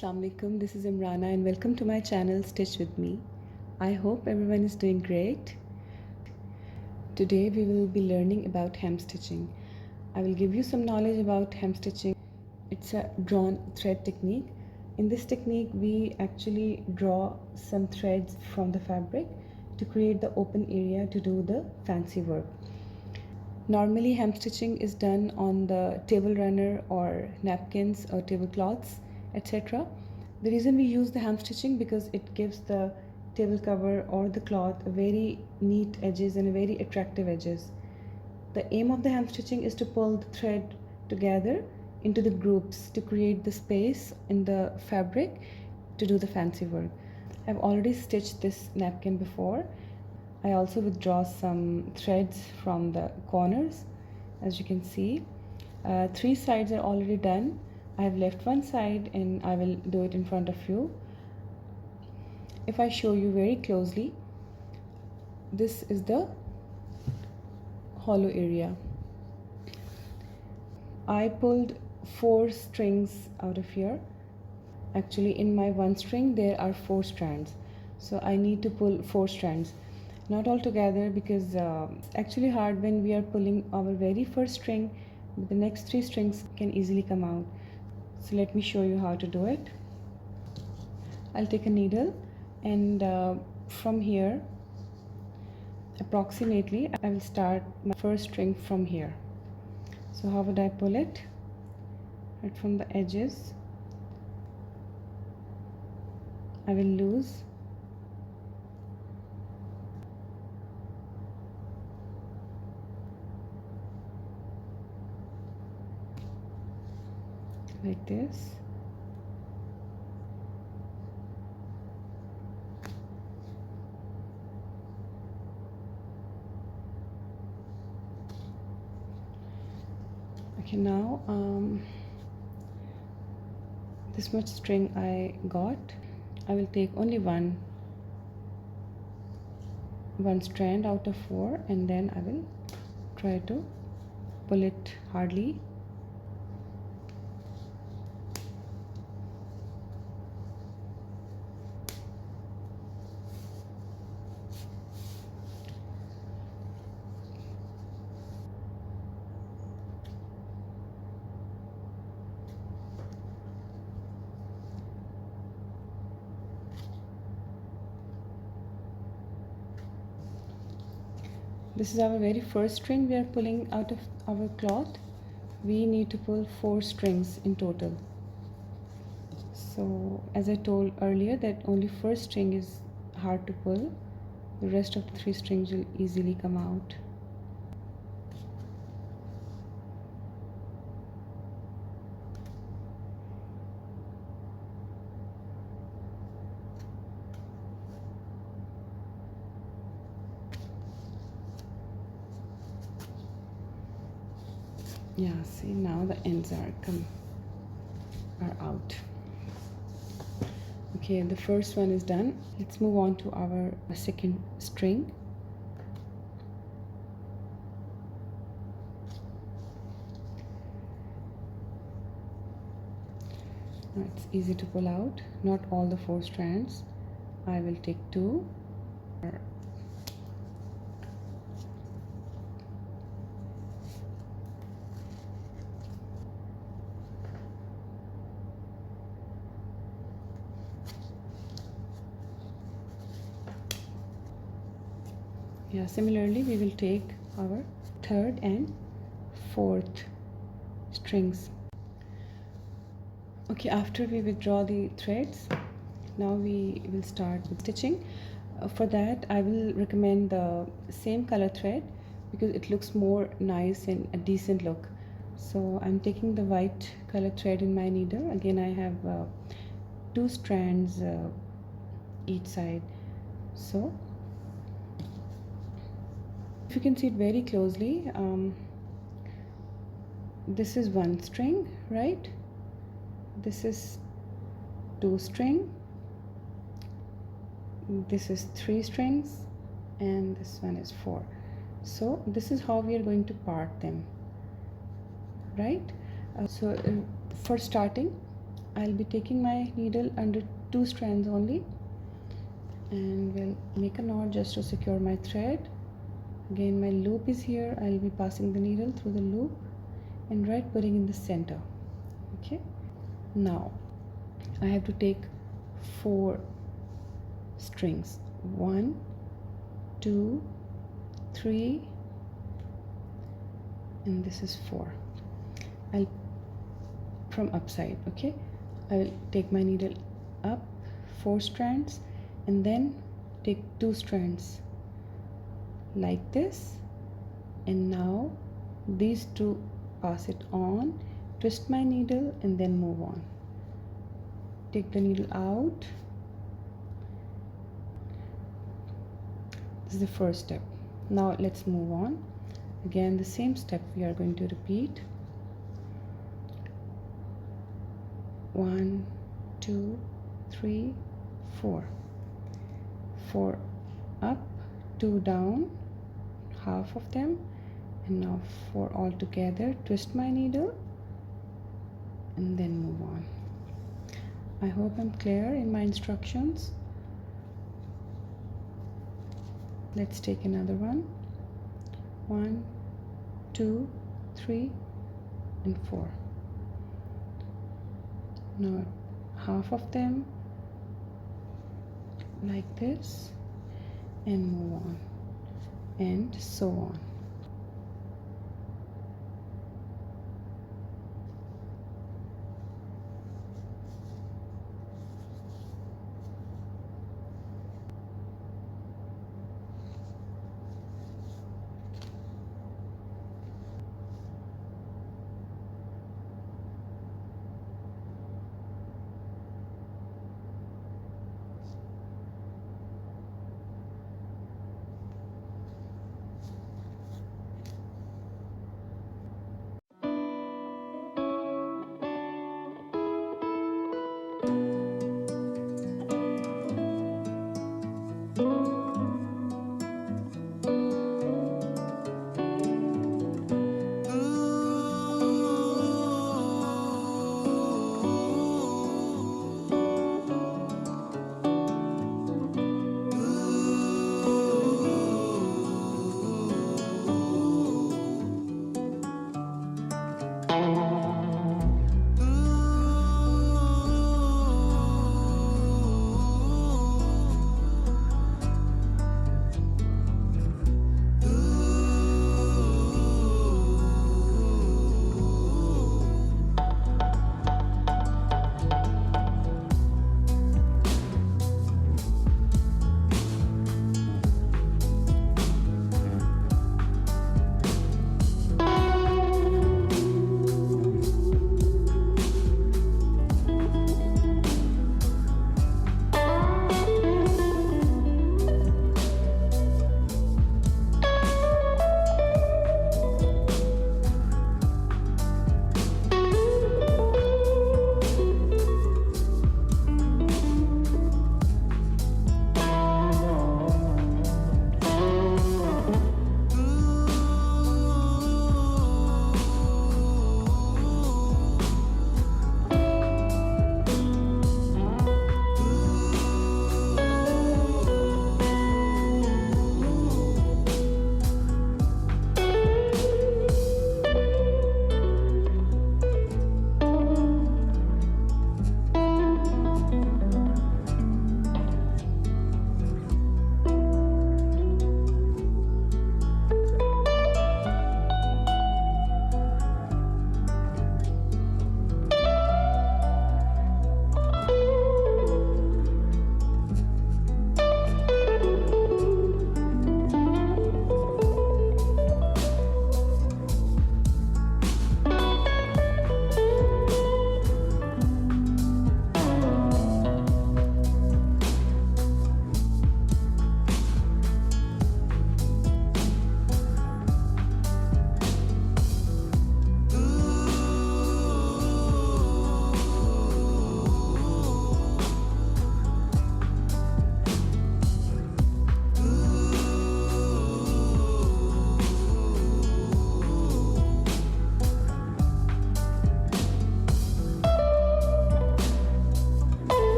Assalamu alaikum, this is Imrana and welcome to my channel Stitch with me. I hope everyone is doing great. Today we will be learning about hem stitching. I will give you some knowledge about hem stitching. It's a drawn thread technique. In this technique we actually draw some threads from the fabric to create the open area to do the fancy work. Normally hem stitching is done on the table runner or napkins or tablecloths, etc. The reason we use the hem stitching because it gives the table cover or the cloth a very neat edges and a very attractive edges. The aim of the hem stitching is to pull the thread together into the groups to create the space in the fabric to do the fancy work. I've already stitched this napkin before. I also withdraw some threads from the corners. As you can see, 3 sides are already done. I have left one side and I will do it in front of you. If I show you very closely, this is the hollow area. I pulled 4 strings out of here. Actually in my one string there are 4 strands, so I need to pull 4 strands. Not all together because it's actually hard when we are pulling our very first string, but the next 3 strings can easily come out. So let me show you how to do it. I'll take a needle and from here approximately I will start my first string from here. So how would I pull it? Right from the edges I will loose like this. Okay, now this much string I got. I will take only one strand out of 4 and then I will try to pull it hardly. This is our very first string we are pulling out of our cloth. We need to pull 4 strings in total. So as I told earlier that only first string is hard to pull. The rest of the 3 strings will easily come out. Yeah, see, now the ends are out. Okay, the first one is done. Let's move on to our second string. Now it's easy to pull out, not all the 4 strands. I will take 2. Yeah, similarly we will take our 3rd and 4th strings. Okay, after we withdraw the threads, now we will start with stitching. For that I will recommend the same color thread because it looks more nice and a decent look. So I'm taking the white color thread in my needle. Again I have 2 strands each side. So if you can see it very closely, this is 1 string, right? This is 2 string, this is 3 strings, and this one is 4. So this is how we are going to part them, right? For starting I'll be taking my needle under 2 strands only, and we'll make a knot just to secure my thread. Again, my loop is here. I'll be passing the needle through the loop and right putting in the center. Okay, now I have to take 4 strings. 1, 2, 3, and this is 4. I'll from upside. Okay, I'll take my needle up 4 strands and then take 2 strands like this, and now these 2, pass it on, twist my needle and then move on. Take the needle out. This is the first step. Now let's move on. Again, the same step we are going to repeat. 1, 2, 3, 4. 4 up, 2 down, half of them, and now 4 all together. Twist my needle and then move on. I hope I'm clear in my instructions. Let's take another one. 1, 2, 3, and 4. Now half of them like this and move on, and so on.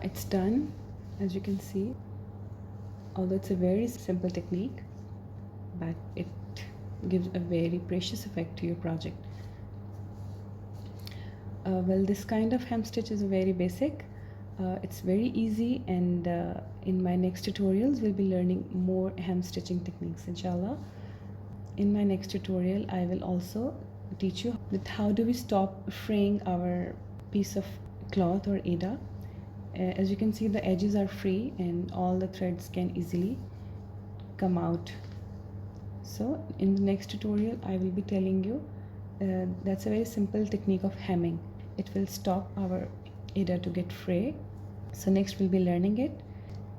It's done, as you can see. Although it's a very simple technique, but it gives a very precious effect to your project. Well, this kind of hem stitch is very basic. It's very easy, and in my next tutorials we'll be learning more hem stitching techniques, inshallah. In my next tutorial I will also teach you that how do we stop fraying our piece of cloth or aida. As you can see, the edges are free and all the threads can easily come out. So in the next tutorial I will be telling you that's a very simple technique of hemming. It will stop our aida to get fray. So next we'll be learning it.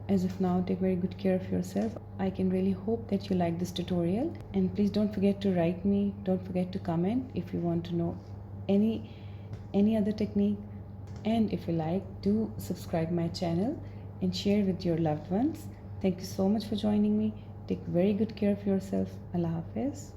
As of now, take very good care of yourself. I can really hope that you like this tutorial, and please don't forget to write me, don't forget to comment if you want to know any other technique, and if you like, do subscribe my channel and share with your loved ones. Thank you so much for joining me. Take very good care of yourself. Allah Hafiz.